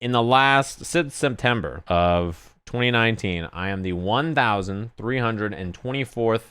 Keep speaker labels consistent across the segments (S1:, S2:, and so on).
S1: In since September of 2019, I am the 1,324th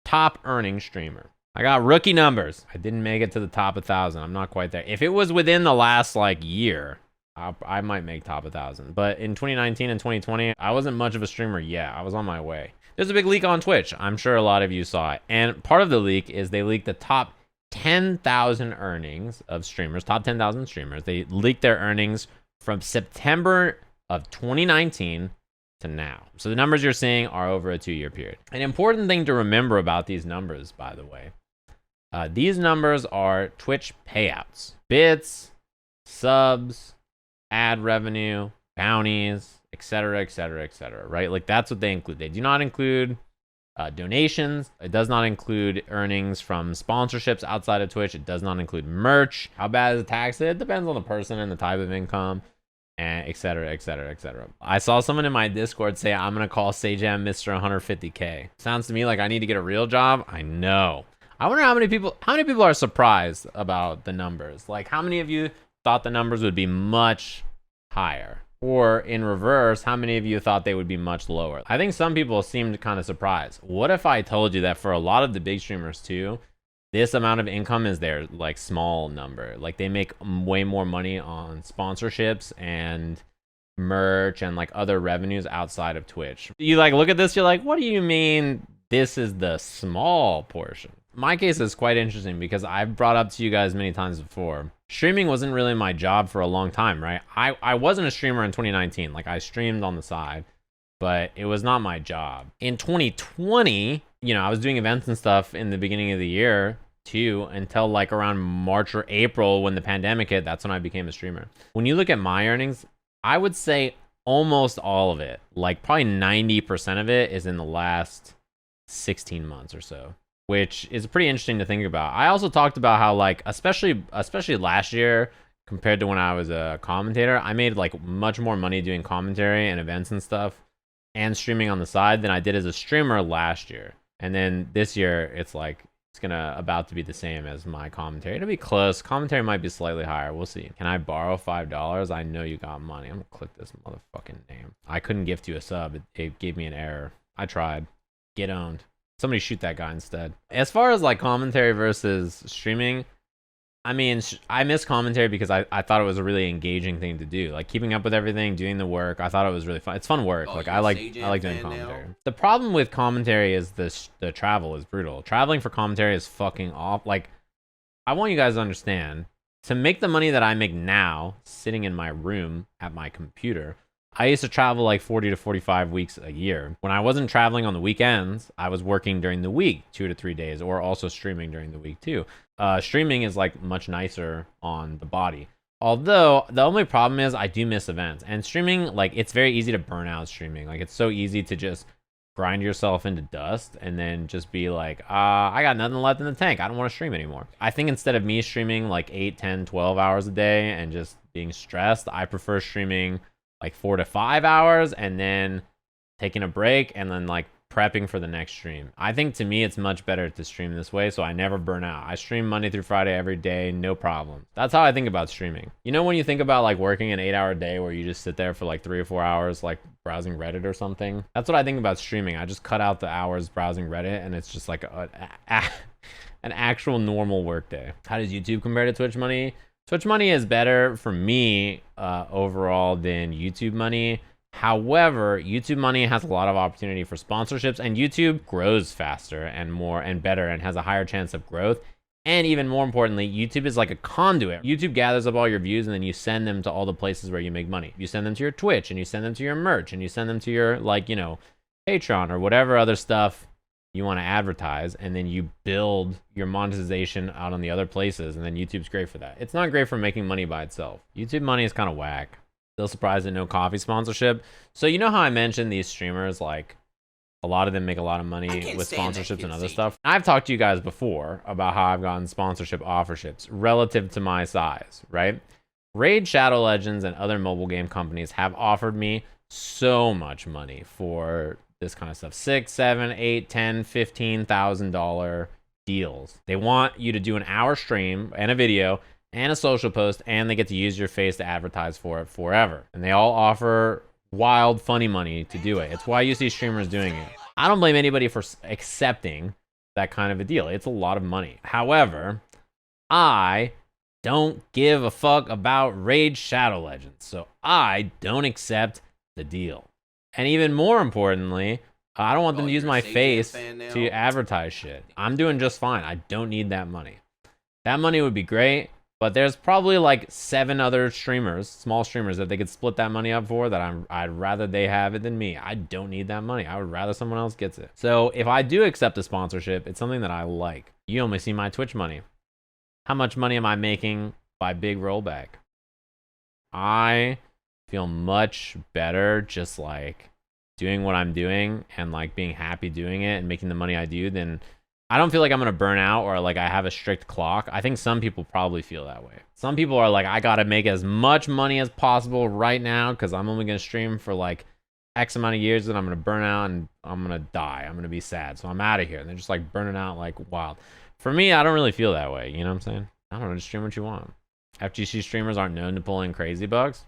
S1: top earning streamer. I got rookie numbers. I didn't make it to the top 1,000. I'm not quite there. If it was within the last year, I might make top 1,000. But in 2019 and 2020, I wasn't much of a streamer yet. I was on my way. There's a big leak on Twitch. I'm sure a lot of you saw it. And part of the leak is they leaked the top 10,000 earnings of streamers, top 10,000 streamers. They leaked their earnings from September of 2019 to now. So the numbers you're seeing are over a 2-year period. An important thing to remember about these numbers, by the way, these numbers are Twitch payouts, bits, subs, ad revenue, bounties, etc., etc., etc., right? Like that's what they include. They do not include donations. It does not include earnings from sponsorships outside of Twitch. It does not include merch. How bad is the tax? It depends on the person and the type of income, and etc., etc., etc. I saw someone in my Discord say, I'm gonna call Sajam Mr. 150K. Sounds to me like I need to get a real job. I know. I wonder how many people are surprised about the numbers. Like, how many of you thought the numbers would be much higher? Or in reverse, how many of you thought they would be much lower? I think some people seemed kind of surprised. What if I told you that for a lot of the big streamers too, this amount of income is their small number? Like they make way more money on sponsorships and merch and other revenues outside of Twitch. You look at this, you're like, what do you mean this is the small portion? My case is quite interesting because I've brought up to you guys many times before. Streaming wasn't really my job for a long time, right? I wasn't a streamer in 2019. I streamed on the side, but it was not my job. In 2020, I was doing events and stuff in the beginning of the year too, until around March or April when the pandemic hit. That's when I became a streamer. When you look at my earnings, I would say almost all of it, probably 90% of it is in the last 16 months or so, which is pretty interesting to think about. I also talked about how especially last year compared to when I was a commentator, I made much more money doing commentary and events and stuff and streaming on the side than I did as a streamer last year. And then this year it's about to be the same as my commentary. It'll be close. Commentary might be slightly higher. We'll see. Can I borrow $5? I know you got money. I'm gonna click this motherfucking name. I couldn't gift you a sub. It gave me an error. I tried. Get owned. Somebody shoot that guy instead. As far as commentary versus streaming, I mean, I miss commentary because I thought it was a really engaging thing to do. Keeping up with everything, doing the work. I thought it was really fun. It's fun work. I like doing commentary. Now? The problem with commentary is the travel is brutal. Traveling for commentary is fucking off. I want you guys to understand, to make the money that I make now, sitting in my room at my computer, I used to travel 40 to 45 weeks a year. When I wasn't traveling on the weekends, I was working during the week 2 to 3 days, or also streaming during the week too. Streaming is much nicer on the body. Although the only problem is I do miss events, and streaming, it's very easy to burn out streaming. It's so easy to just grind yourself into dust and then just be I got nothing left in the tank. I don't want to stream anymore. I think instead of me streaming 8, 10, 12 hours a day and just being stressed, I prefer streaming 4 to 5 hours and then taking a break and then prepping for the next stream. I think to me it's much better to stream this way so I never burn out. I stream Monday through Friday every day, no problem. That's how I think about streaming. When you think about working an 8-hour day where you just sit there for 3 or 4 hours browsing Reddit or something, that's what I think about streaming. I just cut out the hours browsing Reddit and it's just an actual normal work day. How does YouTube compare to Twitch money? Twitch money is better for me overall than YouTube money. However, YouTube money has a lot of opportunity for sponsorships, and YouTube grows faster and more and better and has a higher chance of growth. And even more importantly, YouTube is like a conduit. YouTube gathers up all your views and then you send them to all the places where you make money. You send them to your Twitch and you send them to your merch and you send them to your Patreon or whatever other stuff you want to advertise, and then you build your monetization out on the other places, and then YouTube's great for that. It's not great for making money by itself. YouTube money is kind of whack. Still surprised at no coffee sponsorship. So you know how I mentioned these streamers, a lot of them make a lot of money with sponsorships and other stuff. I've talked to you guys before about how I've gotten sponsorship offerships relative to my size, right? Raid Shadow Legends and other mobile game companies have offered me so much money for this kind of stuff. $6,000, $7,000, $8,000, $10,000, $15,000 deals. They want you to do an hour stream and a video and a social post, and they get to use your face to advertise for it forever. And they all offer wild, funny money to do it. It's why you see streamers doing it. I don't blame anybody for accepting that kind of a deal. It's a lot of money. However, I don't give a fuck about Raid Shadow Legends, so I don't accept the deal. And even more importantly, I don't want them to use my face to advertise shit. I'm doing just fine. I don't need that money. That money would be great, but there's probably like 7 other streamers, small streamers, that they could split that money up for, that I'd rather they have it than me. I don't need that money. I would rather someone else gets it. So if I do accept a sponsorship, it's something that I like. You only see my Twitch money. How much money am I making by big rollback? I feel much better just like doing what I'm doing and like being happy doing it and making the money I do. Then I don't feel like I'm gonna burn out or like I have a strict clock. I think some people probably feel that way. Some people are like, I gotta make as much money as possible right now because I'm only gonna stream for like X amount of years and I'm gonna burn out and I'm gonna die. I'm gonna be sad, so I'm out of here. And they're just like burning out like wild. For me, I don't really feel that way. You know what I'm saying? I don't know, just stream what you want. FGC streamers aren't known to pull in crazy bucks.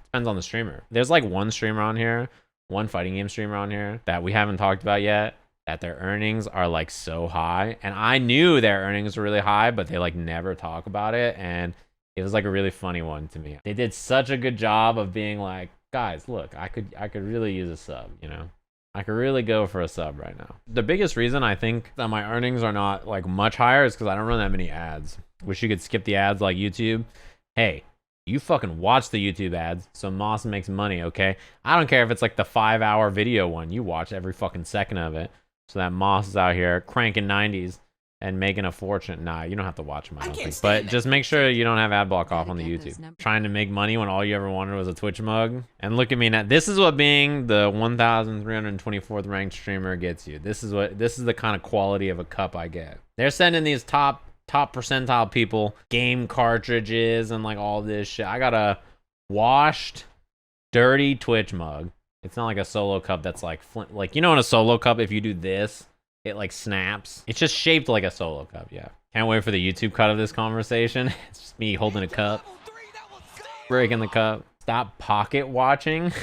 S1: Depends on the streamer. There's like one streamer on here, one fighting game streamer on here that we haven't talked about yet, that their earnings are like so high. And I knew their earnings were really high, but they like never talk about it. And it was like a really funny one to me. They did such a good job of being like, guys, look, I could really use a sub, you know? I could really go for a sub right now. The biggest reason I think that my earnings are not like much higher is because I don't run that many ads. Wish you could skip the ads like YouTube. Hey, you fucking watch the YouTube ads so Moste makes money, okay? I don't care if it's like the 5-hour video one. You watch every fucking second of it so that Moste is out here cranking 90s and making a fortune. Nah, you don't have to watch them, I don't think. But just make sure you don't have ad block off on the YouTube. Trying to make money when all you ever wanted was a Twitch mug. And look at me now. This is what being the 1,324th ranked streamer gets you. This is the kind of quality of a cup I get. They're sending these top percentile people game cartridges and like all this shit. I got a washed, dirty Twitch mug. It's not like a solo cup that's like you know, in a solo cup, if you do this, it like snaps. It's just shaped like a solo cup. Yeah. Can't wait for the YouTube cut of this conversation. It's just me holding a cup, breaking the cup. Stop pocket watching.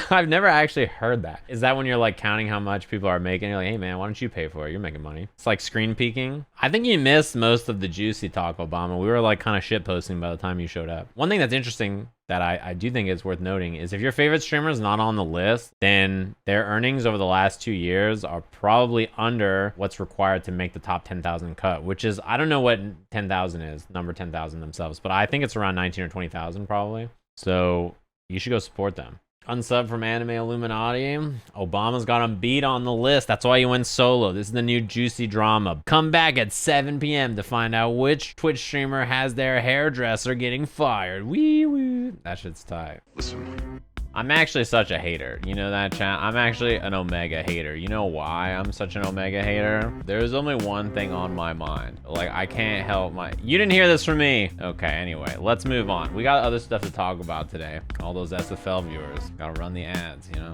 S1: I've never actually heard that. Is that when you're like counting how much people are making? You're like, hey man, why don't you pay for it? You're making money. It's like screen peeking. I think you missed most of the juicy talk, Obama. We were like kind of shit posting by the time you showed up. One thing that's interesting that I do think is worth noting is if your favorite streamer is not on the list, then their earnings over the last 2 years are probably under what's required to make the top 10,000 cut, which is, I don't know what 10,000 is, number 10,000 themselves, but I think it's around 19 or 20,000 probably. So you should go support them. Unsub from Anime Illuminati. Obama's got him beat on the list. That's why he went solo. This is the new juicy drama. Come back at 7 p.m. to find out which Twitch streamer has their hairdresser getting fired. Wee wee. That shit's tight. Listen. I'm actually such a hater. You know that, chat? I'm actually an Omega hater. You know why I'm such an Omega hater? There's only one thing on my mind. Like, I can't help my... You didn't hear this from me. Okay, anyway, let's move on. We got other stuff to talk about today. All those SFL viewers. Gotta run the ads, you know?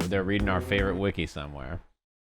S1: They're reading our favorite wiki somewhere.